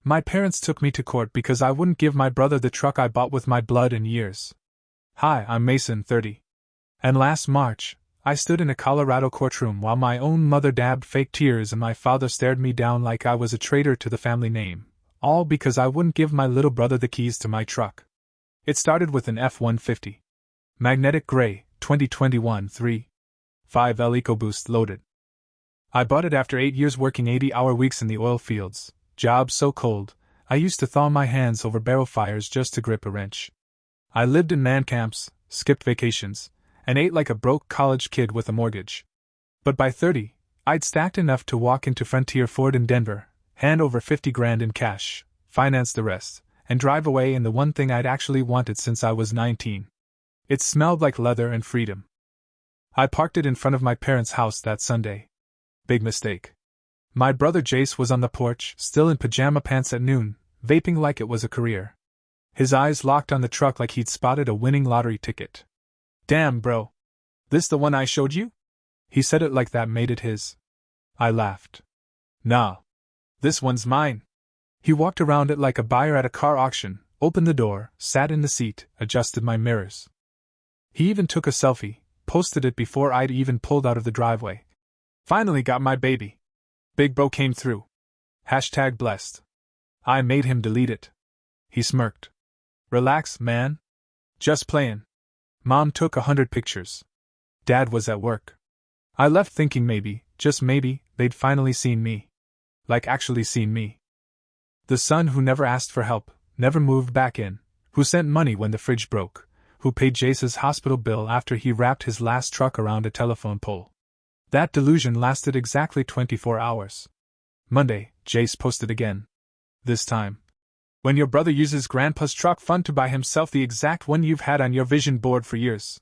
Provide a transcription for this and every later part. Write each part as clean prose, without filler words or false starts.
My parents took me to court because I wouldn't give my brother the truck I bought with my blood and years. Hi, I'm Mason, 30. And last March, I stood in a Colorado courtroom while my own mother dabbed fake tears and my father stared me down like I was a traitor to the family name, all because I wouldn't give my little brother the keys to my truck. It started with an F-150. Magnetic Gray, 2021 3.5L EcoBoost loaded. I bought it after 8 years working 80-hour weeks in the oil fields, jobs so cold, I used to thaw my hands over barrel fires just to grip a wrench. I lived in man camps, skipped vacations, and ate like a broke college kid with a mortgage. But by 30, I'd stacked enough to walk into Frontier Ford in Denver, hand over $50,000 in cash, finance the rest, and drive away in the one thing I'd actually wanted since I was 19. It smelled like leather and freedom. I parked it in front of my parents' house that Sunday. Big mistake. My brother Jace was on the porch, still in pajama pants at noon, vaping like it was a career. His eyes locked on the truck like he'd spotted a winning lottery ticket. Damn, bro. This the one I showed you? He said it like that made it his. I laughed. Nah. This one's mine. He walked around it like a buyer at a car auction, opened the door, sat in the seat, adjusted my mirrors. He even took a selfie, posted it before I'd even pulled out of the driveway. Finally got my baby. Big bro came through. Hashtag blessed. I made him delete it. He smirked. Relax, man. Just playin'. Mom took 100 pictures. Dad was at work. I left thinking maybe, just maybe, they'd finally seen me. Like actually seen me. The son who never asked for help, never moved back in, who sent money when the fridge broke, who paid Jace's hospital bill after he wrapped his last truck around a telephone pole. That delusion lasted exactly 24 hours. Monday, Jace posted again. This time. When your brother uses Grandpa's truck fund to buy himself the exact one you've had on your vision board for years.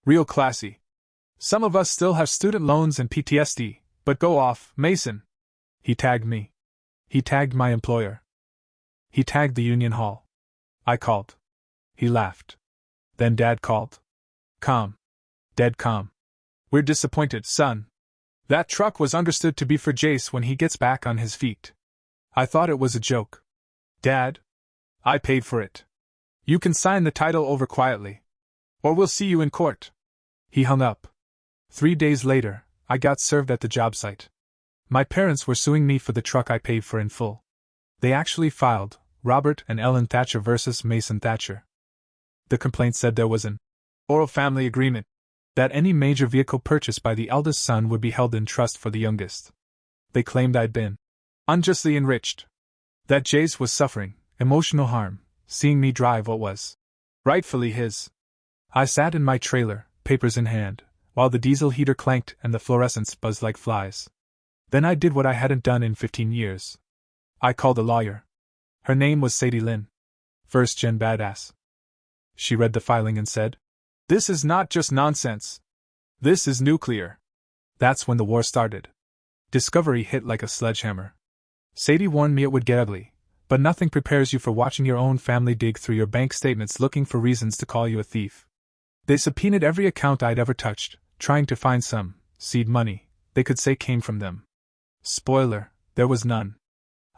Real classy. Some of us still have student loans and PTSD, but go off, Mason. He tagged me. He tagged my employer. He tagged the union hall. I called. He laughed. Then Dad called. Calm. Dead calm. We're disappointed, son. That truck was understood to be for Jace when he gets back on his feet. I thought it was a joke. Dad? I paid for it. You can sign the title over quietly. Or we'll see you in court. He hung up. 3 days later, I got served at the job site. My parents were suing me for the truck I paid for in full. They actually filed Robert and Ellen Thatcher versus Mason Thatcher. The complaint said there was an oral family agreement that any major vehicle purchased by the eldest son would be held in trust for the youngest. They claimed I'd been unjustly enriched. That Jace was suffering emotional harm, seeing me drive what was rightfully his. I sat in my trailer, papers in hand, while the diesel heater clanked and the fluorescents buzzed like flies. Then I did what I hadn't done in 15 years. I called a lawyer. Her name was Sadie Lynn. First-gen badass. She read the filing and said, "This is not just nonsense. This is nuclear." That's when the war started. Discovery hit like a sledgehammer. Sadie warned me it would get ugly, but nothing prepares you for watching your own family dig through your bank statements looking for reasons to call you a thief. They subpoenaed every account I'd ever touched, trying to find some seed money they could say came from them. Spoiler, there was none.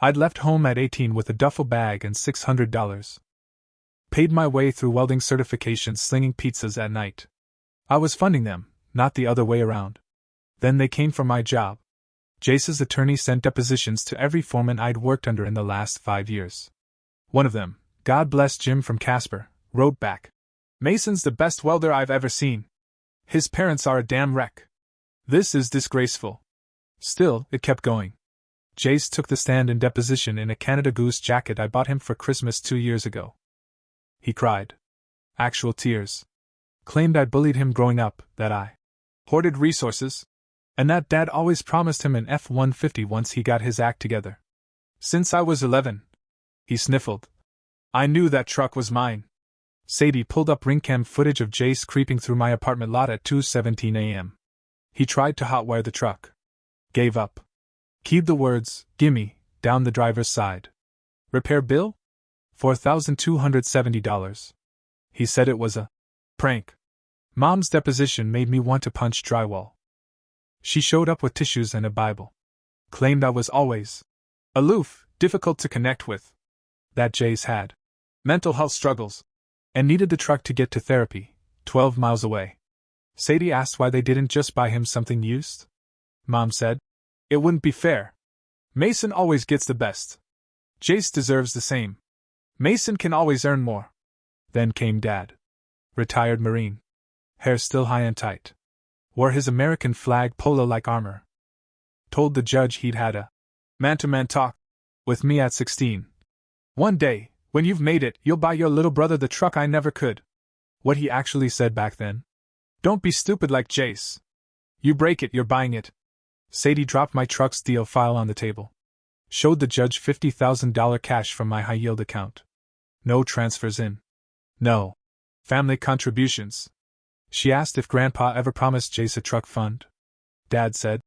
I'd left home at 18 with a duffel bag and $600. Paid my way through welding certifications slinging pizzas at night. I was funding them, not the other way around. Then they came for my job. Jace's attorney sent depositions to every foreman I'd worked under in the last 5 years. One of them, God bless Jim from Casper, wrote back, "Mason's the best welder I've ever seen. His parents are a damn wreck. This is disgraceful." Still, it kept going. Jace took the stand in deposition in a Canada Goose jacket I bought him for Christmas 2 years ago. He cried. Actual tears. Claimed I bullied him growing up, that I hoarded resources, and that Dad always promised him an F-150 once he got his act together. Since I was 11. He sniffled. I knew that truck was mine. Sadie pulled up ring cam footage of Jace creeping through my apartment lot at 2:17 a.m. He tried to hotwire the truck. Gave up. Keyed the words, "Gimme," down the driver's side. Repair bill? $4,270. He said it was a prank. Mom's deposition made me want to punch drywall. She showed up with tissues and a Bible. Claimed I was always aloof, difficult to connect with. That Jace had mental health struggles and needed the truck to get to therapy, 12 miles away. Sadie asked why they didn't just buy him something used. Mom said, "It wouldn't be fair. Mason always gets the best. Jace deserves the same. Mason can always earn more." Then came Dad. Retired Marine. Hair still high and tight. Wore his American flag polo-like armor. Told the judge he'd had a man-to-man talk with me at 16. "One day, when you've made it, you'll buy your little brother the truck I never could." What he actually said back then. "Don't be stupid like Jace. You break it, you're buying it." Sadie dropped my truck's deal file on the table. Showed the judge $50,000 cash from my high-yield account. No transfers in. No family contributions. She asked if Grandpa ever promised Jace a truck fund. Dad said,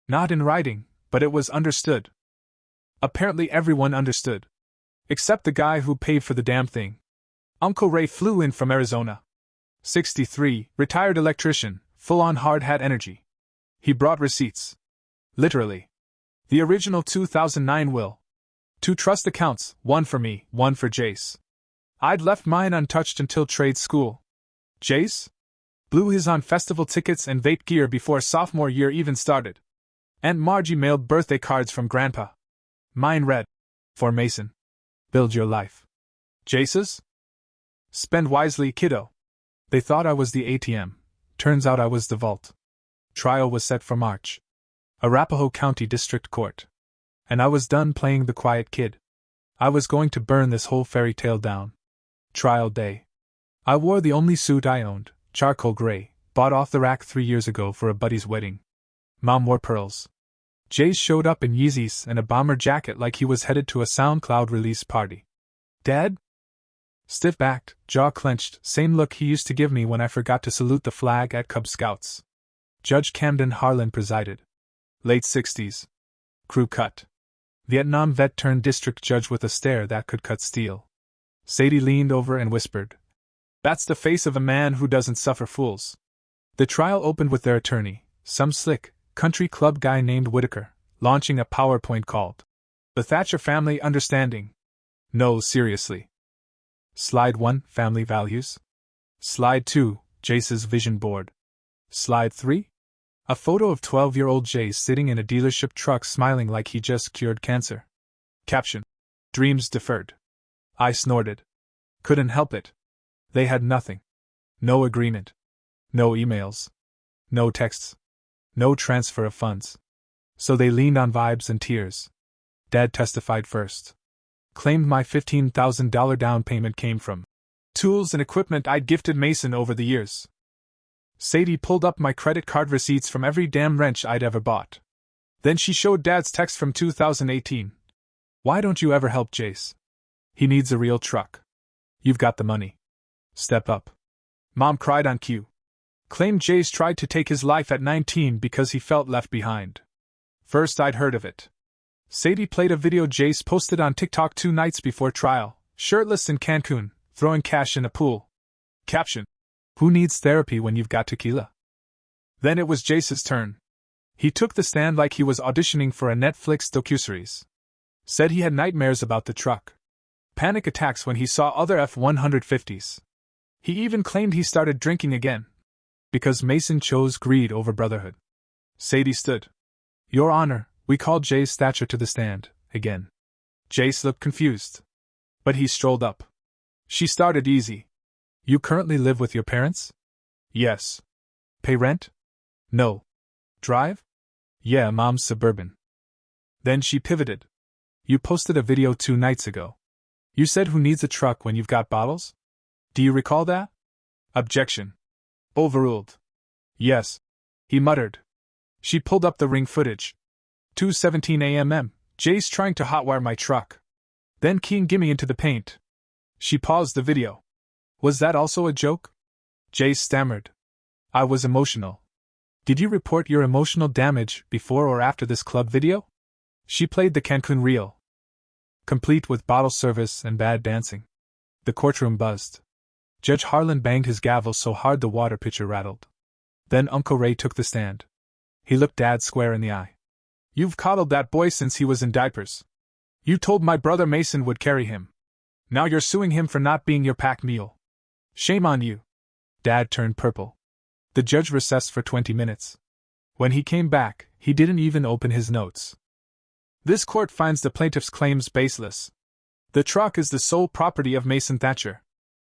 "Not in writing, but it was understood." Apparently everyone understood. Except the guy who paid for the damn thing. Uncle Ray flew in from Arizona. 63, retired electrician, full-on hard-hat energy. He brought receipts. Literally. The original 2009 will. 2 trust accounts, one for me, one for Jace. I'd left mine untouched until trade school. Jace? Blew his on festival tickets and vape gear before sophomore year even started. Aunt Margie mailed birthday cards from Grandpa. Mine read, "For Mason. Build your life." Jace's? "Spend wisely, kiddo." They thought I was the ATM. Turns out I was the vault. Trial was set for March. Arapahoe County District Court. And I was done playing the quiet kid. I was going to burn this whole fairy tale down. Trial day. I wore the only suit I owned, charcoal gray, bought off the rack 3 years ago for a buddy's wedding. Mom wore pearls. Jace showed up in Yeezys and a bomber jacket like he was headed to a SoundCloud release party. Dad? Stiff-backed, jaw clenched, same look he used to give me when I forgot to salute the flag at Cub Scouts. Judge Camden Harlan presided. Late 60s. Crew cut. Vietnam vet turned district judge with a stare that could cut steel. Sadie leaned over and whispered, "That's the face of a man who doesn't suffer fools." The trial opened with their attorney, some slick, country club guy named Whitaker, launching a PowerPoint called "The Thatcher Family Understanding." No, seriously. Slide 1, Family Values. Slide 2, Jace's Vision Board. Slide 3? A photo of 12-year-old Jace sitting in a dealership truck smiling like he just cured cancer. Caption: Dreams deferred. I snorted. Couldn't help it. They had nothing. No agreement. No emails. No texts. No transfer of funds. So they leaned on vibes and tears. Dad testified first. Claimed my $15,000 down payment came from tools and equipment I'd gifted Mason over the years. Sadie pulled up my credit card receipts from every damn wrench I'd ever bought. Then she showed Dad's text from 2018. "Why don't you ever help Jace? He needs a real truck. You've got the money. Step up." Mom cried on cue. Claimed Jace tried to take his life at 19 because he felt left behind. First I'd heard of it. Sadie played a video Jace posted on TikTok 2 nights before trial, shirtless in Cancun, throwing cash in a pool. Caption: Who needs therapy when you've got tequila? Then it was Jace's turn. He took the stand like he was auditioning for a Netflix docuseries. Said he had nightmares about the truck. Panic attacks when he saw other F-150s. He even claimed he started drinking again. Because Mason chose greed over brotherhood. Sadie stood. "Your Honor, we called Jace Thatcher to the stand, again." Jace looked confused. But he strolled up. She started easy. "You currently live with your parents?" "Yes." "Pay rent?" "No." "Drive?" "Yeah, Mom's Suburban." Then she pivoted. "You posted a video 2 nights ago. You said who needs a truck when you've got bottles? Do you recall that?" Objection. Overruled. "Yes," he muttered. She pulled up the ring footage. 2:17 a.m. Jace trying to hotwire my truck. Then keying GIMME into the paint. She paused the video. "Was that also a joke?" Jace stammered. "I was emotional." "Did you report your emotional damage before or after this club video?" She played the Cancun reel. Complete with bottle service and bad dancing. The courtroom buzzed. Judge Harlan banged his gavel so hard the water pitcher rattled. Then Uncle Ray took the stand. He looked Dad square in the eye. "You've coddled that boy since he was in diapers. You told my brother Mason would carry him. Now you're suing him for not being your pack mule. Shame on you. Dad turned purple. The judge recessed for 20 minutes. When he came back, he didn't even open his notes. This court finds the plaintiff's claims baseless. The truck is the sole property of Mason Thatcher.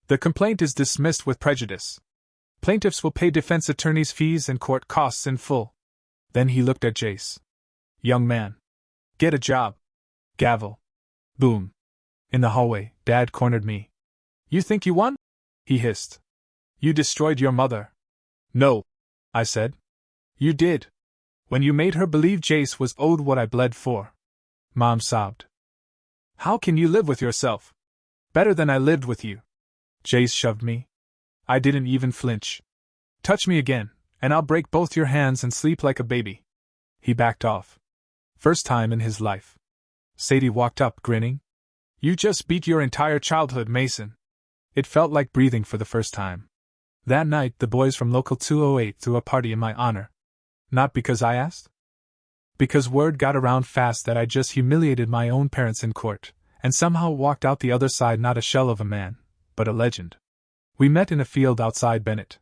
The complaint is dismissed with prejudice. Plaintiffs will pay defense attorney's fees and court costs in full. Then he looked at Jace. Young man. Get a job. Gavel. Boom. In the hallway, Dad cornered me. You think you won? He hissed. You destroyed your mother. No, I said. You did. When you made her believe Jace was owed what I bled for. Mom sobbed. How can you live with yourself? Better than I lived with you. Jace shoved me. I didn't even flinch. Touch me again, and I'll break both your hands and sleep like a baby. He backed off. First time in his life. Sadie walked up, grinning. You just beat your entire childhood, Mason. It felt like breathing for the first time. That night, the boys from Local 208 threw a party in my honor. Not because I asked? Because word got around fast that I just humiliated my own parents in court, and somehow walked out the other side not a shell of a man, but a legend. We met in a field outside Bennett.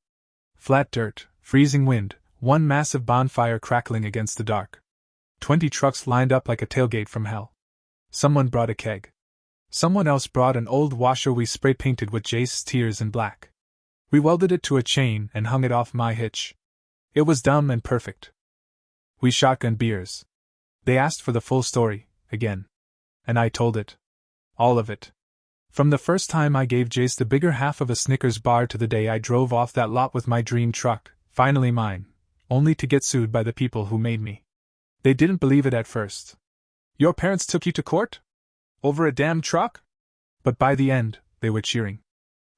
Flat dirt, freezing wind, one massive bonfire crackling against the dark. 20 trucks lined up like a tailgate from hell. Someone brought a keg. Someone else brought an old washer we spray-painted with Jace's tears in black. We welded it to a chain and hung it off my hitch. It was dumb and perfect. We shotgunned beers. They asked for the full story, again. And I told it. All of it. From the first time I gave Jace the bigger half of a Snickers bar to the day I drove off that lot with my dream truck, finally mine, only to get sued by the people who made me. They didn't believe it at first. Your parents took you to court? Over a damn truck? But by the end, they were cheering.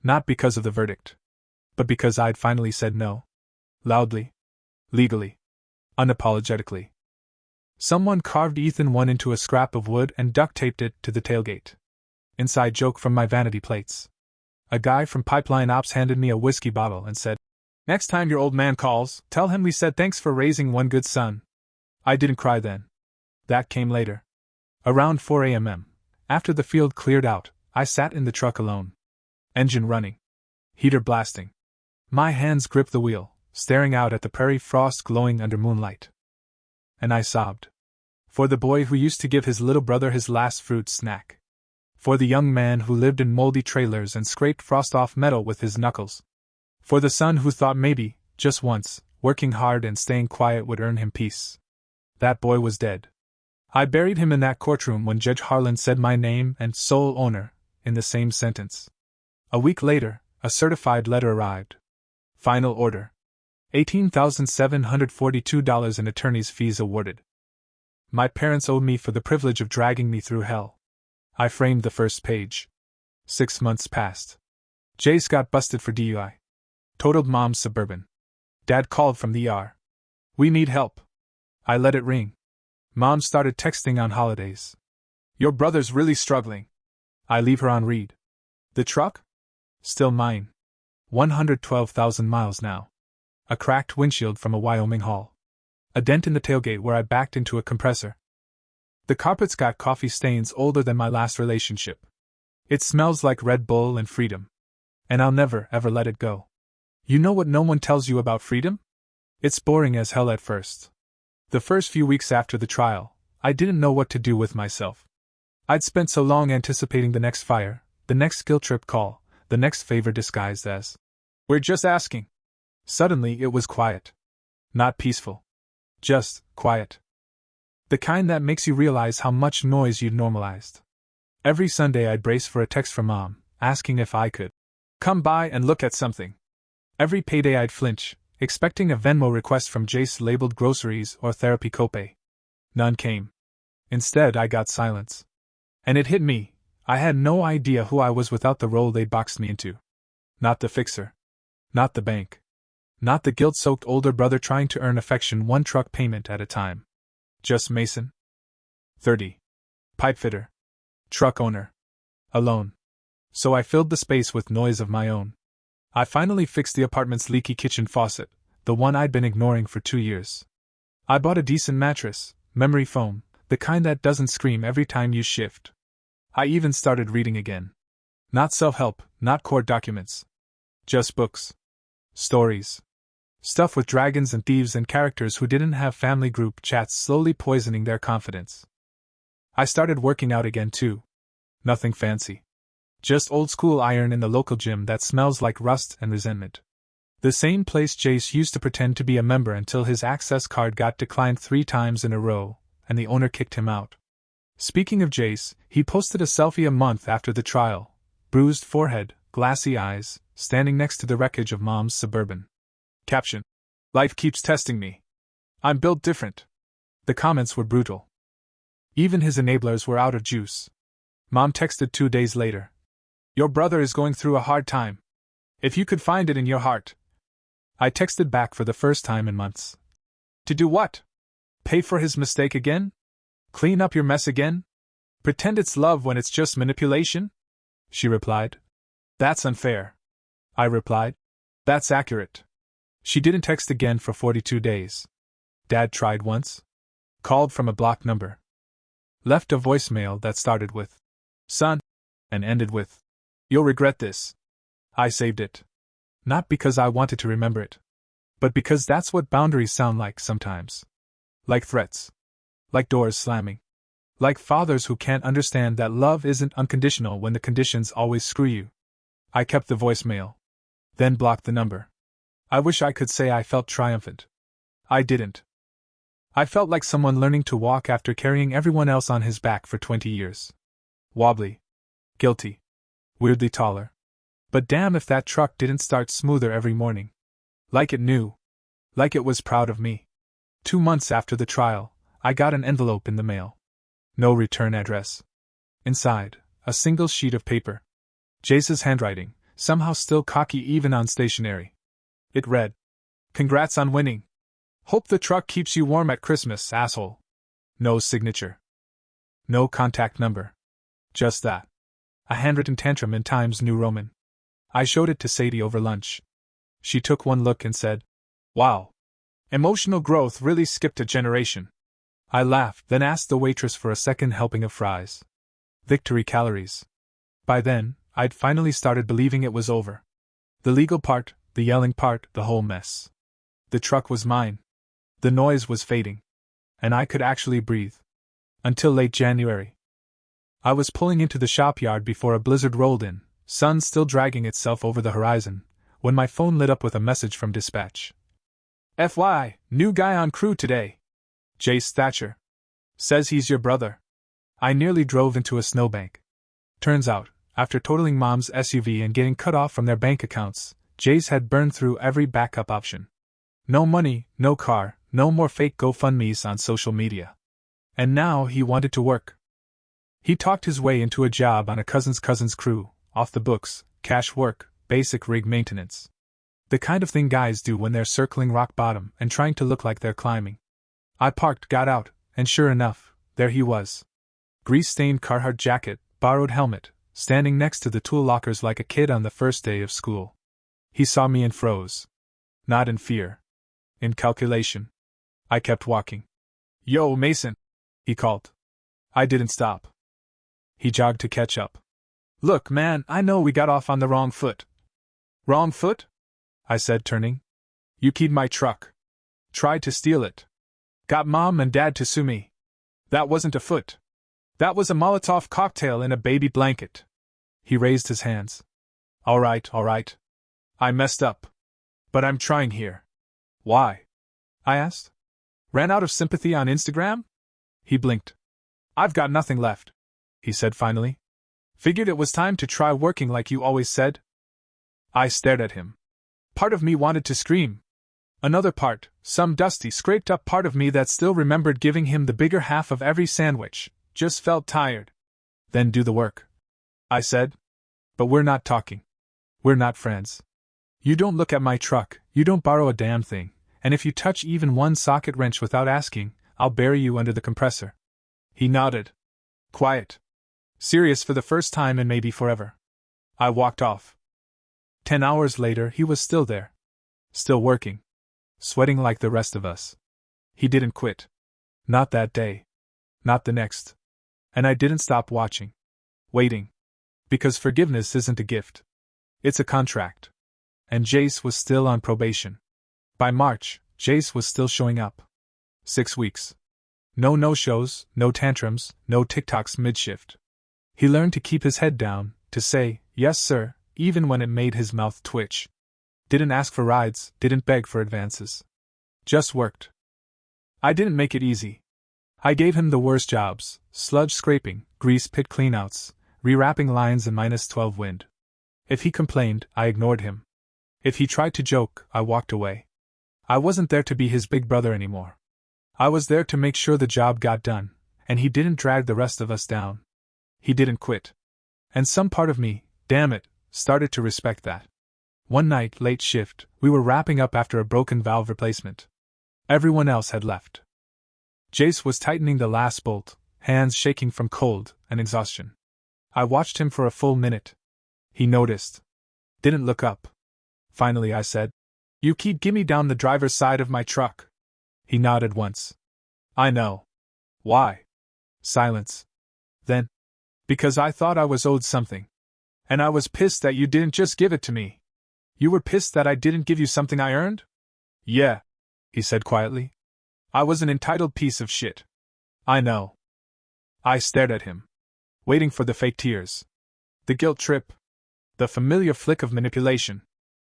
Not because of the verdict. But because I'd finally said no. Loudly. Legally. Unapologetically. Someone carved Ethan 1 into a scrap of wood and duct-taped it to the tailgate. Inside joke from my vanity plates. A guy from Pipeline Ops handed me a whiskey bottle and said, Next time your old man calls, tell him we said thanks for raising one good son. I didn't cry then. That came later. Around 4 a.m., after the field cleared out, I sat in the truck alone. Engine running. Heater blasting. My hands gripped the wheel, staring out at the prairie frost glowing under moonlight. And I sobbed. For the boy who used to give his little brother his last fruit snack. For the young man who lived in moldy trailers and scraped frost off metal with his knuckles. For the son who thought maybe, just once, working hard and staying quiet would earn him peace. That boy was dead. I buried him in that courtroom when Judge Harlan said my name and sole owner in the same sentence. A week later, a certified letter arrived. Final order. $18,742 in attorney's fees awarded. My parents owed me for the privilege of dragging me through hell. I framed the first page. 6 months passed. Jace got busted for DUI. Totaled Mom's Suburban. Dad called from the ER. We need help. I let it ring. Mom started texting on holidays. Your brother's really struggling. I leave her on read. The truck? Still mine. 112,000 miles now. A cracked windshield from a Wyoming haul. A dent in the tailgate where I backed into a compressor. The carpet's got coffee stains older than my last relationship. It smells like Red Bull and freedom. And I'll never, ever let it go. You know what no one tells you about freedom? It's boring as hell at first. The first few weeks after the trial, I didn't know what to do with myself. I'd spent so long anticipating the next fire, the next guilt trip call, the next favor disguised as, "We're just asking." Suddenly it was quiet. Not peaceful. Just quiet. The kind that makes you realize how much noise you'd normalized. Every Sunday I'd brace for a text from Mom, asking if I could come by and look at something. Every payday I'd flinch, expecting a Venmo request from Jace labeled groceries or therapy copay. None came. Instead, I got silence. And it hit me, I had no idea who I was without the role they boxed me into. Not the fixer. Not the bank. Not the guilt-soaked older brother trying to earn affection one truck payment at a time. Just Mason. 30. Pipefitter. Truck owner. Alone. So I filled the space with noise of my own. I finally fixed the apartment's leaky kitchen faucet, the one I'd been ignoring for 2 years. I bought a decent mattress, memory foam, The kind that doesn't scream every time you shift. I even started reading again. Not self-help, not court documents. Just books. Stories. Stuff with dragons and thieves and characters who didn't have family group chats slowly poisoning their confidence. I started working out again too. Nothing fancy. Just old school iron in the local gym that smells like rust and resentment. The same place Jace used to pretend to be a member until his access card got declined 3 times in a row, and the owner kicked him out. Speaking of Jace, he posted a selfie a month after the trial. Bruised forehead, glassy eyes, standing next to the wreckage of Mom's Suburban. Caption: Life keeps testing me. I'm built different. The comments were brutal. Even his enablers were out of juice. Mom texted 2 days later. Your brother is going through a hard time. If you could find it in your heart. I texted back for the first time in months. To do what? Pay for his mistake again? Clean up your mess again? Pretend it's love when it's just manipulation? She replied. That's unfair. I replied. That's accurate. She didn't text again for 42 days. Dad tried once. Called from a blocked number. Left a voicemail that started with, "Son," and ended with, "You'll regret this." I saved it. Not because I wanted to remember it, but because that's what boundaries sound like sometimes. Like threats. Like doors slamming. Like fathers who can't understand that love isn't unconditional when the conditions always screw you. I kept the voicemail. Then blocked the number. I wish I could say I felt triumphant. I didn't. I felt like someone learning to walk after carrying everyone else on his back for 20 years. Wobbly. Guilty. Weirdly taller. But damn if that truck didn't start smoother every morning. Like it knew. Like it was proud of me. 2 months after the trial, I got an envelope in the mail. No return address. Inside, a single sheet of paper. Jace's handwriting, somehow still cocky even on stationery. It read, "Congrats on winning. Hope the truck keeps you warm at Christmas, asshole." No signature. No contact number. Just that. A handwritten tantrum in Times New Roman. I showed it to Sadie over lunch. She took one look and said, "Wow. Emotional growth really skipped a generation." I laughed, then asked the waitress for a second helping of fries. Victory calories. By then, I'd finally started believing it was over. The legal part, the yelling part, the whole mess. The truck was mine. The noise was fading. And I could actually breathe. Until late January. I was pulling into the shop yard before a blizzard rolled in, sun still dragging itself over the horizon, when my phone lit up with a message from dispatch. "FYI, new guy on crew today. Jace Thatcher. Says he's your brother." I nearly drove into a snowbank. Turns out, after totaling Mom's SUV and getting cut off from their bank accounts, Jace had burned through every backup option. No money, no car, no more fake GoFundMes on social media. And now he wanted to work. He talked his way into a job on a cousin's crew, off the books, cash work, basic rig maintenance. The kind of thing guys do when they're circling rock bottom and trying to look like they're climbing. I parked, got out, and sure enough, there he was. Grease-stained Carhartt jacket, borrowed helmet, standing next to the tool lockers like a kid on the first day of school. He saw me and froze. Not in fear. In calculation. I kept walking. "Yo, Mason," he called. I didn't stop. He jogged to catch up. "Look, man, I know we got off on the wrong foot." "Wrong foot?" I said, turning. "You keyed my truck. Tried to steal it. Got Mom and Dad to sue me. That wasn't a foot. That was a Molotov cocktail in a baby blanket." He raised his hands. All right. I messed up. But I'm trying here." "Why?" I asked. "Ran out of sympathy on Instagram?" He blinked. "I've got nothing left," he said finally. "Figured it was time to try working like you always said." I stared at him. Part of me wanted to scream. Another part, some dusty, scraped up part of me that still remembered giving him the bigger half of every sandwich, just felt tired. "Then do the work," I said. "But we're not talking. We're not friends. You don't look at my truck, you don't borrow a damn thing, and if you touch even one socket wrench without asking, I'll bury you under the compressor." He nodded. Quiet. Serious for the first time and maybe forever. I walked off. 10 hours later, he was still there. Still working. Sweating like the rest of us. He didn't quit. Not that day. Not the next. And I didn't stop watching. Waiting. Because forgiveness isn't a gift. It's a contract. And Jace was still on probation. By March, Jace was still showing up. 6 weeks. No no-shows, no tantrums, no TikToks mid-shift. He learned to keep his head down, to say, yes sir, even when it made his mouth twitch. Didn't ask for rides, didn't beg for advances. Just worked. I didn't make it easy. I gave him the worst jobs: sludge scraping, grease pit cleanouts, rewrapping lines in -12 wind. If he complained, I ignored him. If he tried to joke, I walked away. I wasn't there to be his big brother anymore. I was there to make sure the job got done, and he didn't drag the rest of us down. He didn't quit. And some part of me, damn it, started to respect that. One night, late shift, we were wrapping up after a broken valve replacement. Everyone else had left. Jace was tightening the last bolt, hands shaking from cold and exhaustion. I watched him for a full minute. He noticed. Didn't look up. Finally I said, "You keep gimme down the driver's side of my truck." He nodded once. "I know." "Why?" Silence. Then, "Because I thought I was owed something. And I was pissed that you didn't just give it to me." "You were pissed that I didn't give you something I earned?" "Yeah," he said quietly. "I was an entitled piece of shit." "I know." I stared at him, waiting for the fake tears. The guilt trip. The familiar flick of manipulation.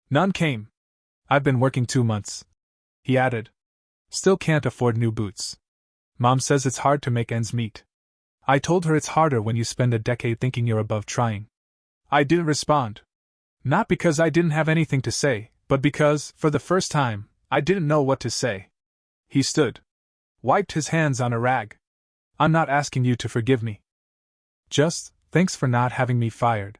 None came. "I've been working 2 months," he added. "Still can't afford new boots. Mom says it's hard to make ends meet." I told her it's harder when you spend a decade thinking you're above trying. I didn't respond. Not because I didn't have anything to say, but because, for the first time, I didn't know what to say. He stood. Wiped his hands on a rag. "I'm not asking you to forgive me. Just, thanks for not having me fired."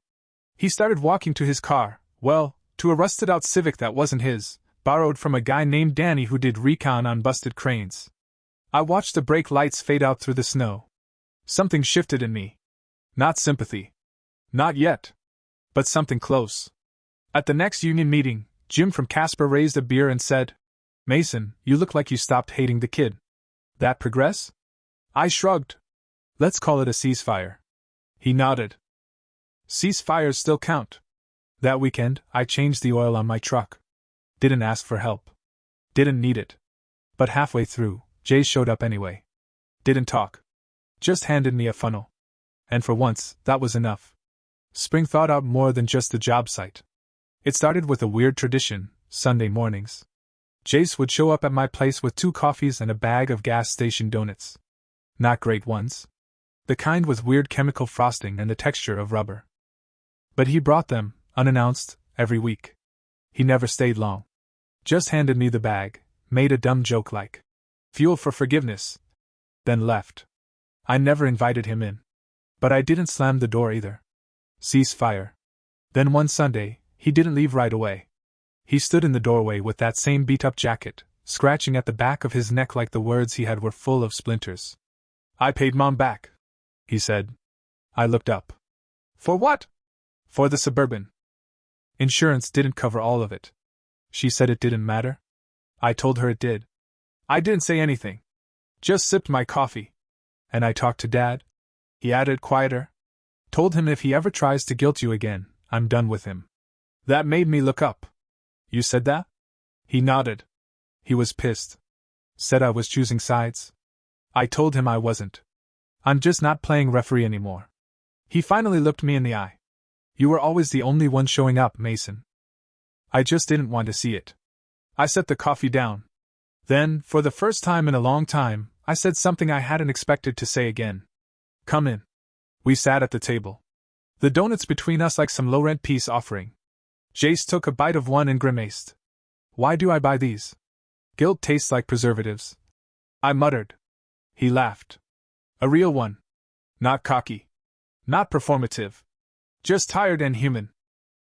He started walking to his car, well, to a rusted-out Civic that wasn't his, borrowed from a guy named Danny who did recon on busted cranes. I watched the brake lights fade out through the snow. Something shifted in me. Not sympathy. Not yet. But something close. At the next union meeting, Jim from Casper raised a beer and said, "Mason, you look like you stopped hating the kid. That progress?" I shrugged. "Let's call it a ceasefire." He nodded. Ceasefires still count. That weekend, I changed the oil on my truck. Didn't ask for help. Didn't need it. But halfway through, Jay showed up anyway. Didn't talk. Just handed me a funnel. And for once, that was enough. Spring thawed out more than just the job site. It started with a weird tradition: Sunday mornings. Jace would show up at my place with 2 coffees and a bag of gas station donuts. Not great ones. The kind with weird chemical frosting and the texture of rubber. But he brought them, unannounced, every week. He never stayed long. Just handed me the bag, made a dumb joke like, "Fuel for forgiveness," then left. I never invited him in. But I didn't slam the door either. Ceasefire. Then one Sunday, he didn't leave right away. He stood in the doorway with that same beat-up jacket, scratching at the back of his neck like the words he had were full of splinters. "I paid Mom back," he said. I looked up. "For what?" "For the Suburban. Insurance didn't cover all of it." She said it didn't matter. I told her it did. I didn't say anything. Just sipped my coffee. "And I talked to Dad," he added quieter. "Told him if he ever tries to guilt you again, I'm done with him." That made me look up. "You said that?" He nodded. He was pissed. Said I was choosing sides. I told him I wasn't. "I'm just not playing referee anymore." He finally looked me in the eye. "You were always the only one showing up, Mason." I just didn't want to see it. I set the coffee down. Then, for the first time in a long time, I said something I hadn't expected to say again. "Come in." We sat at the table. The donuts between us like some low-rent peace offering. Jace took a bite of one and grimaced. "Why do I buy these? Guilt tastes like preservatives," I muttered. He laughed. "A real one. Not cocky. Not performative. Just tired and human."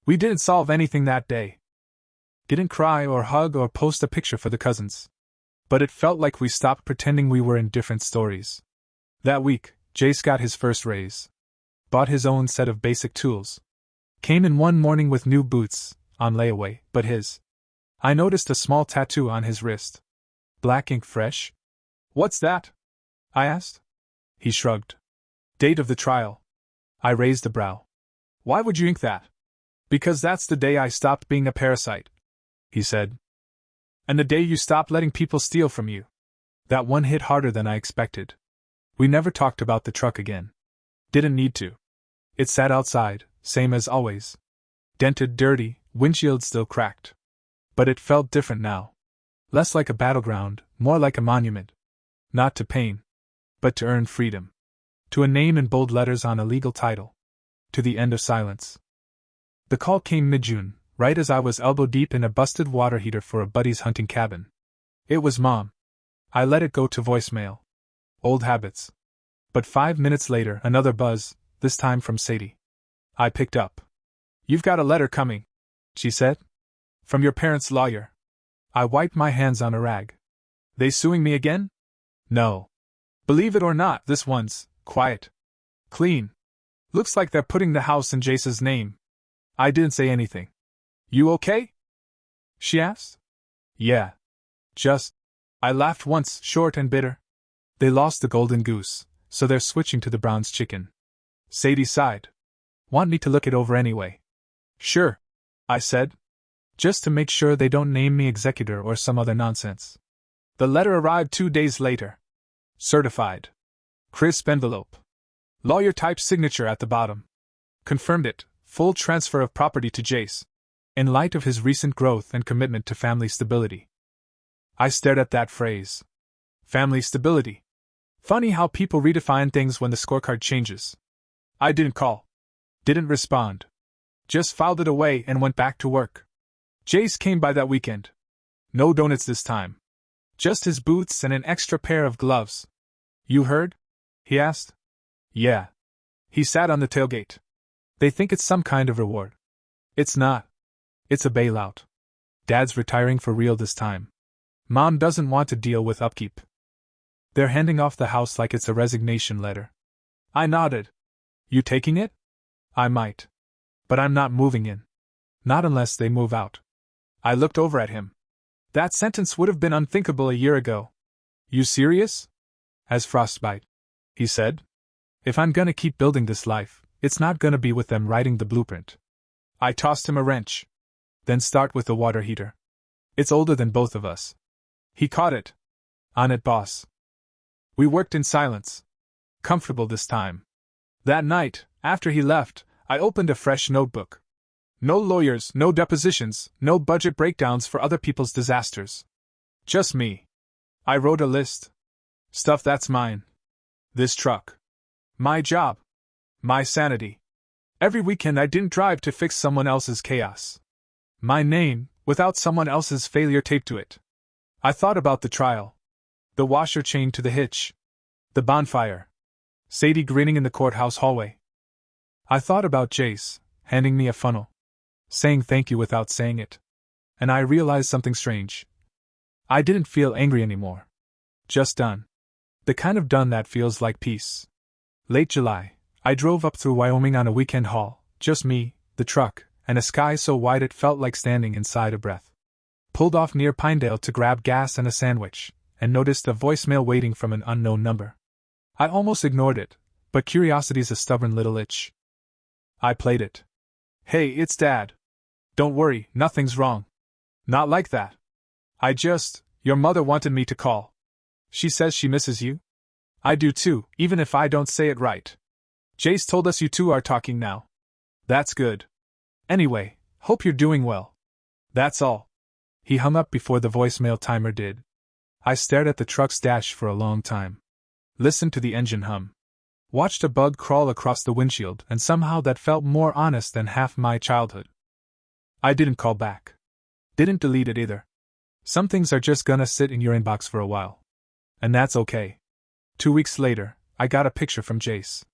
We didn't solve anything that day. Didn't cry or hug or post a picture for the cousins. But it felt like we stopped pretending we were in different stories. That week, Jace got his first raise. Bought his own set of basic tools. Came in one morning with new boots, on layaway, but his. I noticed a small tattoo on his wrist. Black ink fresh? "What's that?" I asked. He shrugged. Date of the trial. I raised a brow. Why would you ink that? Because that's the day I stopped being a parasite, he said. And the day you stopped letting people steal from you. That one hit harder than I expected. We never talked about the truck again. Didn't need to. It sat outside, same as always. Dented, dirty, windshield still cracked. But it felt different now. Less like a battleground, more like a monument. Not to pain, but to earn freedom. To a name in bold letters on a legal title. To the end of silence. The call came mid-June, right as I was elbow-deep in a busted water heater for a buddy's hunting cabin. It was Mom. I let it go to voicemail. Old habits. But 5 minutes later, another buzz, this time from Sadie. I picked up. You've got a letter coming, she said. From your parents' lawyer. I wiped my hands on a rag. They suing me again? No. Believe it or not, this one's quiet. Clean. Looks like they're putting the house in Jace's name. I didn't say anything. You okay? She asked. Yeah. Just. I laughed once, short and bitter. They lost the golden goose, so they're switching to the Brown's chicken. Sadie sighed. Want me to look it over anyway? Sure, I said. Just to make sure they don't name me executor or some other nonsense. The letter arrived 2 days later. Certified. Crisp envelope. Lawyer type signature at the bottom. Confirmed it, full transfer of property to Jace. In light of his recent growth and commitment to family stability. I stared at that phrase. Family stability. Funny how people redefine things when the scorecard changes. I didn't call. Didn't respond. Just filed it away and went back to work. Jace came by that weekend. No donuts this time. Just his boots and an extra pair of gloves. You heard? He asked. Yeah. He sat on the tailgate. They think it's some kind of reward. It's not. It's a bailout. Dad's retiring for real this time. Mom doesn't want to deal with upkeep. They're handing off the house like it's a resignation letter. I nodded. You taking it? I might. But I'm not moving in. Not unless they move out. I looked over at him. That sentence would have been unthinkable a year ago. You serious? As frostbite, he said. If I'm gonna keep building this life, it's not gonna be with them writing the blueprint. I tossed him a wrench. Then start with the water heater. It's older than both of us. He caught it. On it, boss. We worked in silence. Comfortable this time. That night, after he left, I opened a fresh notebook. No lawyers, no depositions, no budget breakdowns for other people's disasters. Just me. I wrote a list. Stuff that's mine. This truck. My job. My sanity. Every weekend I didn't drive to fix someone else's chaos. My name, without someone else's failure taped to it. I thought about the trial. The washer chained to the hitch. The bonfire. Sadie grinning in the courthouse hallway. I thought about Jace, handing me a funnel. Saying thank you without saying it. And I realized something strange. I didn't feel angry anymore. Just done. The kind of done that feels like peace. Late July, I drove up through Wyoming on a weekend haul, just me, the truck, and a sky so wide it felt like standing inside a breath. Pulled off near Pinedale to grab gas and a sandwich, and noticed a voicemail waiting from an unknown number. I almost ignored it, but curiosity's a stubborn little itch. I played it. Hey, it's Dad. Don't worry, nothing's wrong. Not like that. Your mother wanted me to call. She says she misses you. I do too, even if I don't say it right. Jace told us you two are talking now. That's good. Anyway, hope you're doing well. That's all. He hung up before the voicemail timer did. I stared at the truck's dash for a long time. Listened to the engine hum. Watched a bug crawl across the windshield, and somehow that felt more honest than half my childhood. I didn't call back. Didn't delete it either. Some things are just gonna sit in your inbox for a while. And that's okay. 2 weeks later, I got a picture from Jace.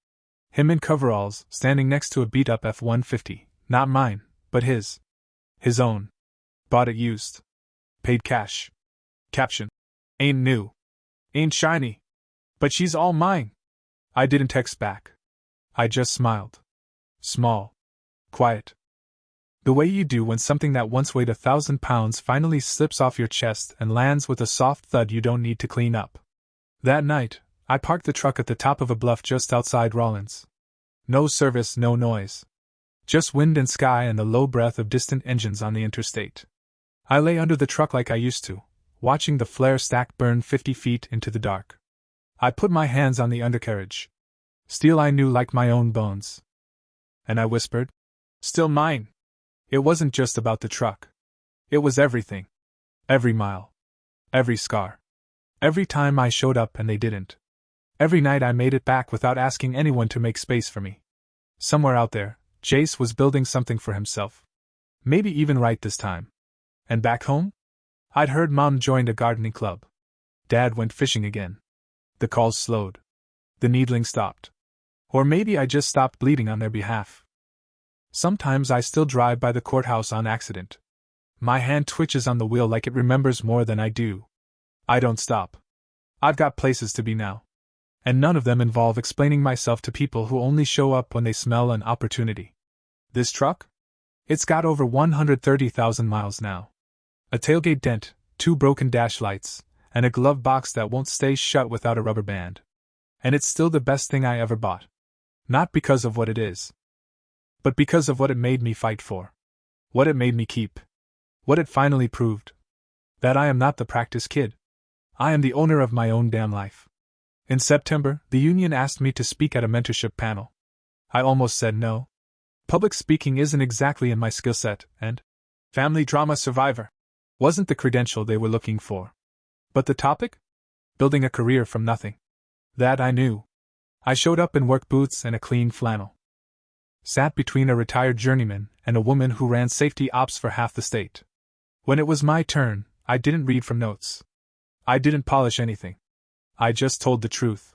Him in coveralls, standing next to a beat-up F-150, not mine, but his. His own. Bought it used. Paid cash. Caption. Ain't new. Ain't shiny. But she's all mine. I didn't text back. I just smiled. Small. Quiet. The way you do when something that once weighed 1,000 pounds finally slips off your chest and lands with a soft thud you don't need to clean up. That night, I parked the truck at the top of a bluff just outside Rawlins. No service, no noise. Just wind and sky and the low breath of distant engines on the interstate. I lay under the truck like I used to, watching the flare stack burn 50 feet into the dark. I put my hands on the undercarriage. Steel I knew like my own bones. And I whispered, "Still mine." It wasn't just about the truck. It was everything. Every mile. Every scar. Every time I showed up and they didn't. Every night I made it back without asking anyone to make space for me. Somewhere out there, Jace was building something for himself. Maybe even right this time. And back home? I'd heard Mom joined a gardening club. Dad went fishing again. The calls slowed. The needling stopped. Or maybe I just stopped bleeding on their behalf. Sometimes I still drive by the courthouse on accident. My hand twitches on the wheel like it remembers more than I do. I don't stop. I've got places to be now. And none of them involve explaining myself to people who only show up when they smell an opportunity. This truck? It's got over 130,000 miles now. A tailgate dent, 2 broken dash lights, and a glove box that won't stay shut without a rubber band. And it's still the best thing I ever bought. Not because of what it is, but because of what it made me fight for. What it made me keep. What it finally proved. That I am not the practice kid. I am the owner of my own damn life. In September, the union asked me to speak at a mentorship panel. I almost said no. Public speaking isn't exactly in my skill set, and family drama survivor wasn't the credential they were looking for. But the topic? Building a career from nothing. That I knew. I showed up in work boots and a clean flannel. Sat between a retired journeyman and a woman who ran safety ops for half the state. When it was my turn, I didn't read from notes. I didn't polish anything. I just told the truth.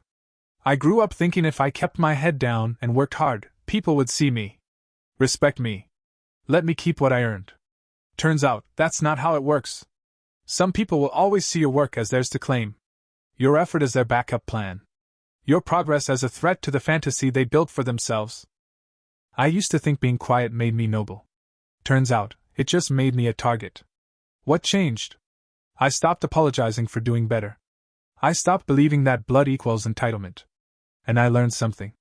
I grew up thinking if I kept my head down and worked hard, people would see me. Respect me. Let me keep what I earned. Turns out, that's not how it works. Some people will always see your work as theirs to claim. Your effort as their backup plan. Your progress as a threat to the fantasy they built for themselves. I used to think being quiet made me noble. Turns out, it just made me a target. What changed? I stopped apologizing for doing better. I stopped believing that blood equals entitlement. And I learned something.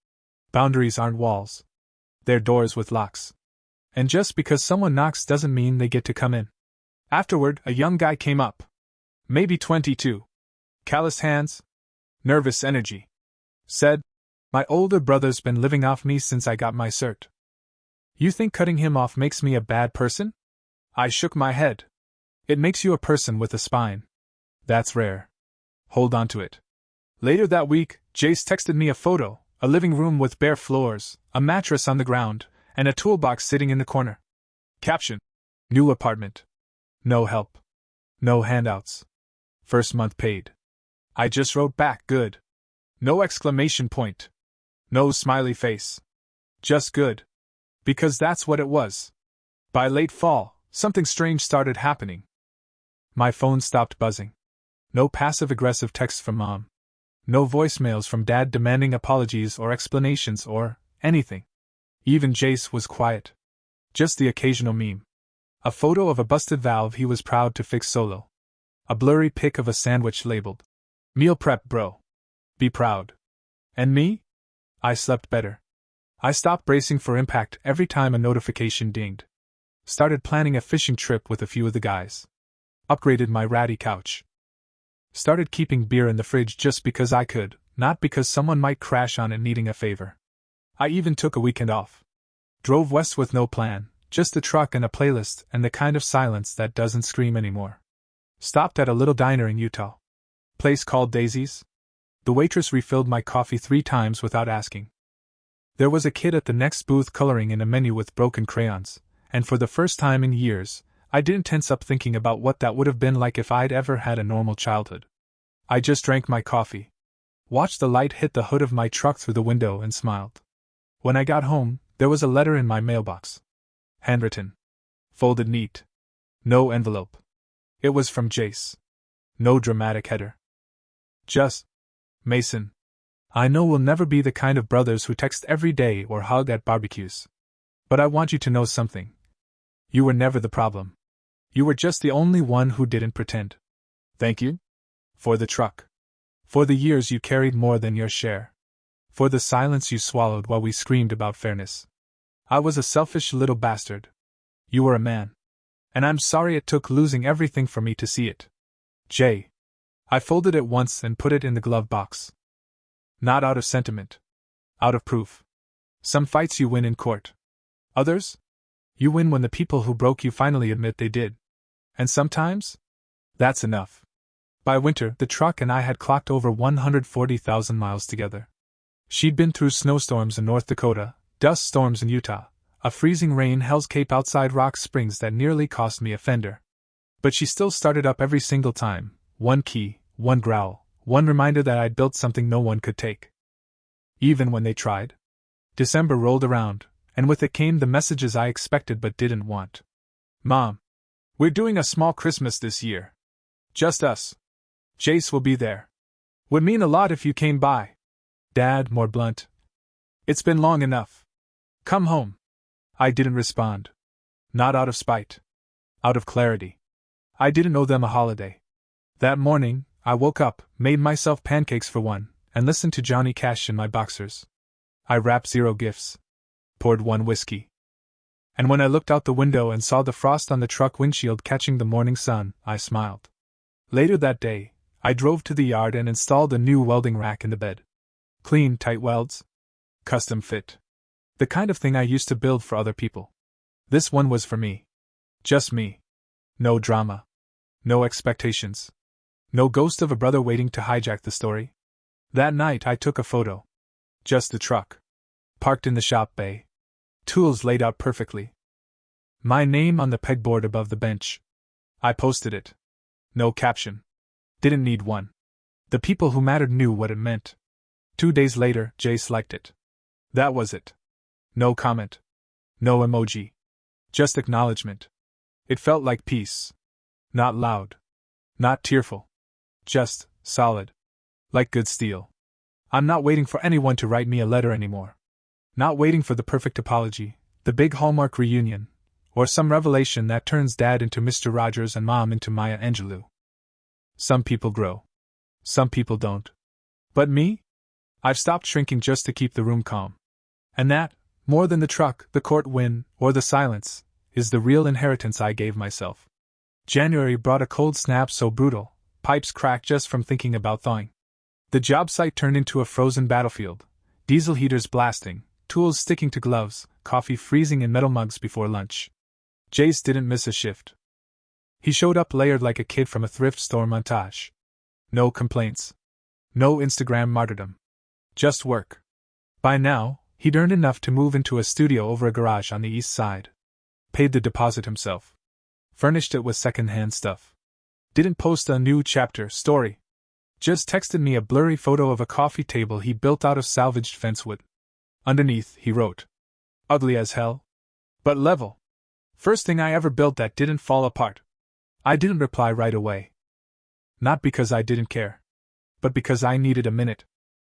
Boundaries aren't walls. They're doors with locks. And just because someone knocks doesn't mean they get to come in. Afterward, a young guy came up. Maybe 22. Calloused hands. Nervous energy. Said, "My older brother's been living off me since I got my cert. You think cutting him off makes me a bad person?" I shook my head. "It makes you a person with a spine. That's rare. Hold on to it." Later that week, Jace texted me a photo, a living room with bare floors, a mattress on the ground, and a toolbox sitting in the corner. Caption: New apartment. No help. No handouts. First month paid. I just wrote back, "Good." No exclamation point. No smiley face. Just good. Because that's what it was. By late fall, something strange started happening. My phone stopped buzzing. No passive-aggressive texts from Mom. No voicemails from Dad demanding apologies or explanations or anything. Even Jace was quiet. Just the occasional meme. A photo of a busted valve he was proud to fix solo. A blurry pic of a sandwich labeled, "Meal prep, bro. Be proud." And me? I slept better. I stopped bracing for impact every time a notification dinged. Started planning a fishing trip with a few of the guys. Upgraded my ratty couch. Started keeping beer in the fridge just because I could, not because someone might crash on it needing a favor. I even took a weekend off. Drove west with no plan, just a truck and a playlist and the kind of silence that doesn't scream anymore. Stopped at a little diner in Utah. Place called Daisy's. The waitress refilled my coffee 3 times without asking. There was a kid at the next booth coloring in a menu with broken crayons, and for the first time in years, I didn't tense up thinking about what that would have been like if I'd ever had a normal childhood. I just drank my coffee, watched the light hit the hood of my truck through the window and smiled. When I got home, there was a letter in my mailbox. Handwritten. Folded neat. No envelope. It was from Jace. No dramatic header. Just, "Mason, I know we'll never be the kind of brothers who text every day or hug at barbecues. But I want you to know something. You were never the problem. You were just the only one who didn't pretend. Thank you. For the truck. For the years you carried more than your share. For the silence you swallowed while we screamed about fairness. I was a selfish little bastard. You were a man. And I'm sorry it took losing everything for me to see it. J. I folded it once and put it in the glove box. Not out of sentiment. Out of proof. Some fights you win in court. Others? You win when the people who broke you finally admit they did. And sometimes? That's enough. By winter, the truck and I had clocked over 140,000 miles together. She'd been through snowstorms in North Dakota, dust storms in Utah, a freezing rain Hell's Cape outside Rock Springs that nearly cost me a fender. But she still started up every single time, one key, one growl, one reminder that I'd built something no one could take. Even when they tried. December rolled around, and with it came the messages I expected but didn't want. Mom, we're doing a small Christmas this year. Just us. Jace will be there. Would mean a lot if you came by. Dad, more blunt. It's been long enough. Come home. I didn't respond. Not out of spite. Out of clarity. I didn't owe them a holiday. That morning, I woke up, made myself pancakes for one, and listened to Johnny Cash in my boxers. I wrapped 0 gifts. Poured 1 whiskey. And when I looked out the window and saw the frost on the truck windshield catching the morning sun, I smiled. Later that day, I drove to the yard and installed a new welding rack in the bed. Clean, tight welds. Custom fit. The kind of thing I used to build for other people. This one was for me. Just me. No drama. No expectations. No ghost of a brother waiting to hijack the story. That night I took a photo. Just the truck. Parked in the shop bay. Tools laid out perfectly. My name on the pegboard above the bench. I posted it. No caption. Didn't need one. The people who mattered knew what it meant. 2 days later, Jace liked it. That was it. No comment. No emoji. Just acknowledgement. It felt like peace. Not loud. Not tearful. Just solid. Like good steel. I'm not waiting for anyone to write me a letter anymore. Not waiting for the perfect apology, the big Hallmark reunion, or some revelation that turns Dad into Mr. Rogers and Mom into Maya Angelou. Some people grow. Some people don't. But me? I've stopped shrinking just to keep the room calm. And that, more than the truck, the court win, or the silence, is the real inheritance I gave myself. January brought a cold snap so brutal, pipes cracked just from thinking about thawing. The job site turned into a frozen battlefield, diesel heaters blasting, tools sticking to gloves, coffee freezing in metal mugs before lunch. Jace didn't miss a shift. He showed up layered like a kid from a thrift store montage. No complaints. No Instagram martyrdom. Just work. By now, he'd earned enough to move into a studio over a garage on the east side. Paid the deposit himself. Furnished it with second-hand stuff. Didn't post a new chapter story. Just texted me a blurry photo of a coffee table he built out of salvaged fence wood. Underneath, he wrote, "Ugly as hell, but level. First thing I ever built that didn't fall apart." I didn't reply right away. Not because I didn't care, but because I needed a minute.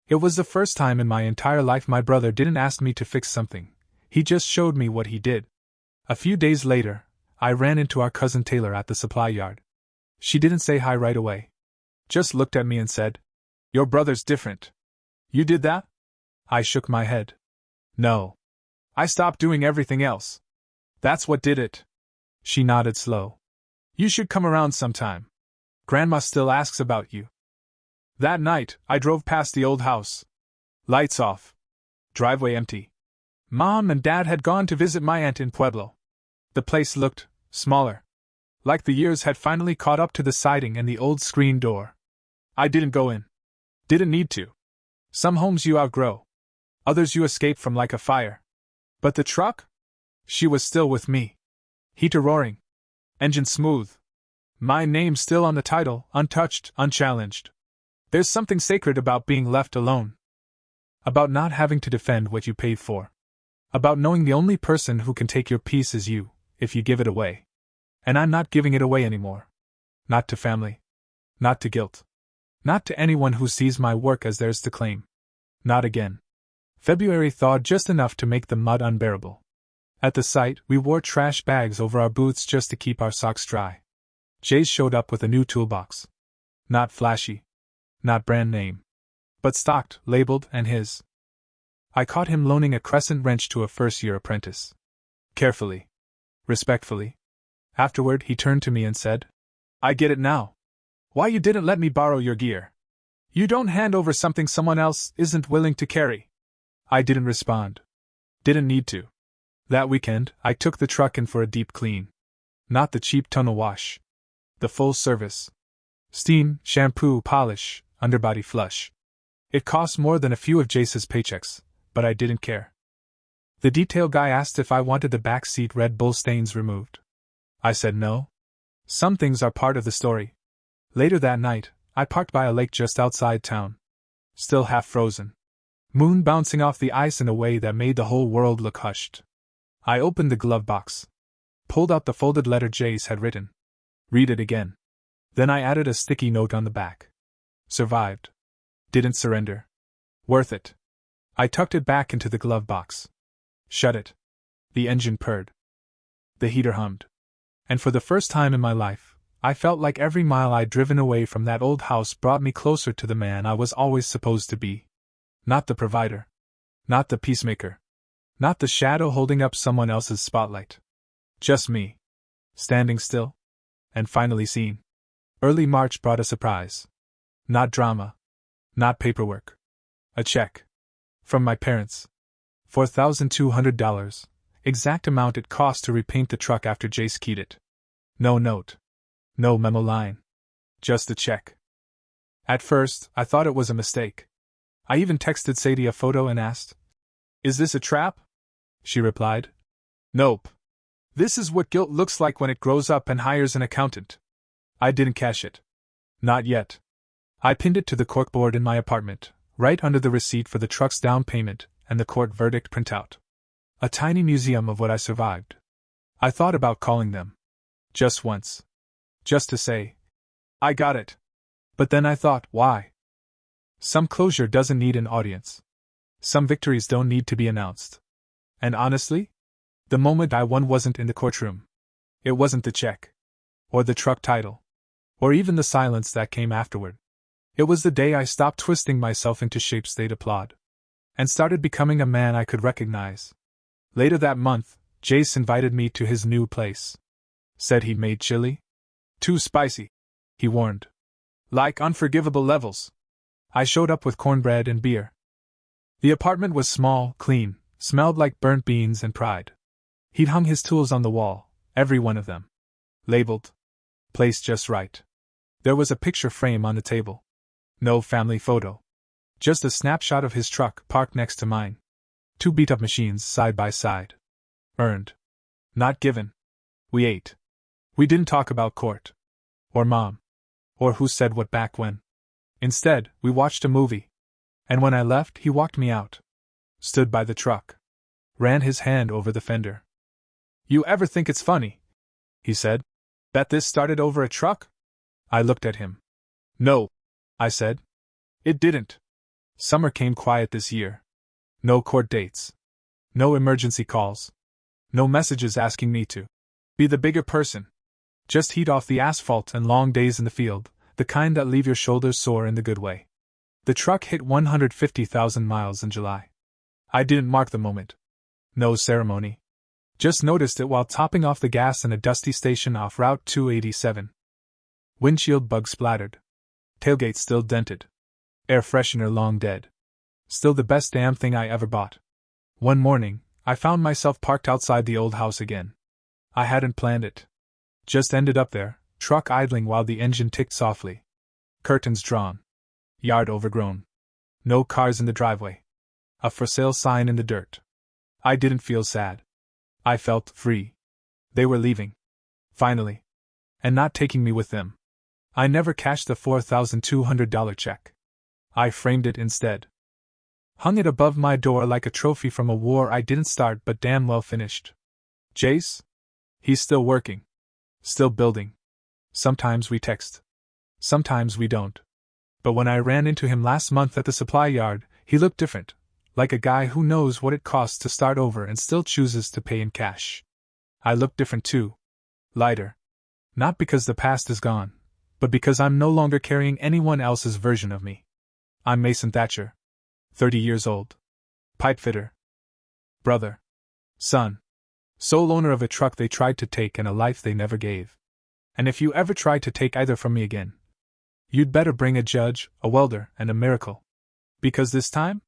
It was the first time in my entire life my brother didn't ask me to fix something, he just showed me what he did. A few days later, I ran into our cousin Taylor at the supply yard. She didn't say hi right away. Just looked at me and said, "Your brother's different. You did that?" I shook my head. "No. I stopped doing everything else. That's what did it." She nodded slow. "You should come around sometime. Grandma still asks about you." That night, I drove past the old house. Lights off. Driveway empty. Mom and Dad had gone to visit my aunt in Pueblo. The place looked smaller. Like the years had finally caught up to the siding and the old screen door. I didn't go in. Didn't need to. Some homes you outgrow. Others you escape from like a fire. But the truck? She was still with me. Heater roaring. Engine smooth. My name still on the title, untouched, unchallenged. There's something sacred about being left alone. About not having to defend what you paid for. About knowing the only person who can take your peace is you, if you give it away. And I'm not giving it away anymore. Not to family. Not to guilt. Not to anyone who sees my work as theirs to claim. Not again. February thawed just enough to make the mud unbearable. At the site, we wore trash bags over our boots just to keep our socks dry. Jace showed up with a new toolbox. Not flashy. Not brand name. But stocked, labeled, and his. I caught him loaning a crescent wrench to a first-year apprentice. Carefully. Respectfully. Afterward, he turned to me and said, "I get it now. Why you didn't let me borrow your gear. You don't hand over something someone else isn't willing to carry." I didn't respond. Didn't need to. That weekend, I took the truck in for a deep clean. Not the cheap tunnel wash. The full service. Steam, shampoo, polish, underbody flush. It cost more than a few of Jace's paychecks, but I didn't care. The detail guy asked if I wanted the back seat Red Bull stains removed. I said no. Some things are part of the story. Later that night, I parked by a lake just outside town. Still half frozen. Moon bouncing off the ice in a way that made the whole world look hushed. I opened the glove box. Pulled out the folded letter Jace had written. Read it again. Then I added a sticky note on the back. Survived. Didn't surrender. Worth it. I tucked it back into the glove box. Shut it. The engine purred. The heater hummed. And for the first time in my life, I felt like every mile I'd driven away from that old house brought me closer to the man I was always supposed to be. Not the provider. Not the peacemaker. Not the shadow holding up someone else's spotlight. Just me. Standing still. And finally seen. Early March brought a surprise. Not drama. Not paperwork. A check. From my parents. $4,200, exact amount it cost to repaint the truck after Jace keyed it. No note. No memo line. Just a check. At first, I thought it was a mistake. I even texted Sadie a photo and asked, "Is this a trap?" She replied, "Nope. This is what guilt looks like when it grows up and hires an accountant." I didn't cash it. Not yet. I pinned it to the corkboard in my apartment, right under the receipt for the truck's down payment and the court verdict printout. A tiny museum of what I survived. I thought about calling them. Just once. Just to say, "I got it." But then I thought, why? Some closure doesn't need an audience. Some victories don't need to be announced. And honestly, the moment I won wasn't in the courtroom. It wasn't the check. Or the truck title. Or even the silence that came afterward. It was the day I stopped twisting myself into shapes they'd applaud. And started becoming a man I could recognize. Later that month, Jace invited me to his new place. Said he'd made chili. Too spicy, he warned. Like unforgivable levels. I showed up with cornbread and beer. The apartment was small, clean, smelled like burnt beans and pride. He'd hung his tools on the wall, every one of them. Labeled. Placed just right. There was a picture frame on the table. No family photo. Just a snapshot of his truck parked next to mine. 2 beat-up machines side by side. Earned. Not given. We ate. We didn't talk about court. Or mom. Or who said what back when. Instead, we watched a movie. And when I left, he walked me out. Stood by the truck. Ran his hand over the fender. "You ever think it's funny?" he said. "Bet this started over a truck?" I looked at him. "No," I said. "It didn't." Summer came quiet this year. No court dates. No emergency calls. No messages asking me to be the bigger person. Just heat off the asphalt and long days in the field, the kind that leave your shoulders sore in the good way. The truck hit 150,000 miles in July. I didn't mark the moment. No ceremony. Just noticed it while topping off the gas in a dusty station off Route 287. Windshield bug splattered. Tailgate still dented. Air freshener long dead. Still the best damn thing I ever bought. One morning, I found myself parked outside the old house again. I hadn't planned it. Just ended up there, truck idling while the engine ticked softly. Curtains drawn. Yard overgrown. No cars in the driveway. A for sale sign in the dirt. I didn't feel sad. I felt free. They were leaving. Finally. And not taking me with them. I never cashed the $4,200 check. I framed it instead. Hung it above my door like a trophy from a war I didn't start but damn well finished. Jace? He's still working. Still building. Sometimes we text. Sometimes we don't. But when I ran into him last month at the supply yard, he looked different, like a guy who knows what it costs to start over and still chooses to pay in cash. I looked different too. Lighter. Not because the past is gone, but because I'm no longer carrying anyone else's version of me. I'm Mason Thatcher. 30 years old. Pipefitter. Brother. Son. Sole owner of a truck they tried to take and a life they never gave. And if you ever try to take either from me again, you'd better bring a judge, a welder, and a miracle. Because this time,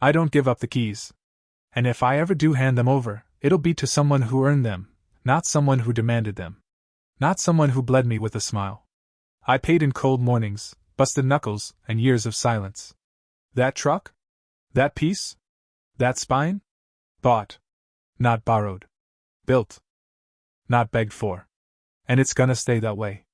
I don't give up the keys. And if I ever do hand them over, it'll be to someone who earned them, not someone who demanded them. Not someone who bled me with a smile. I paid in cold mornings, busted knuckles, and years of silence. That truck? That piece? That spine? Bought. Not borrowed. Built. Not begged for. And it's gonna stay that way.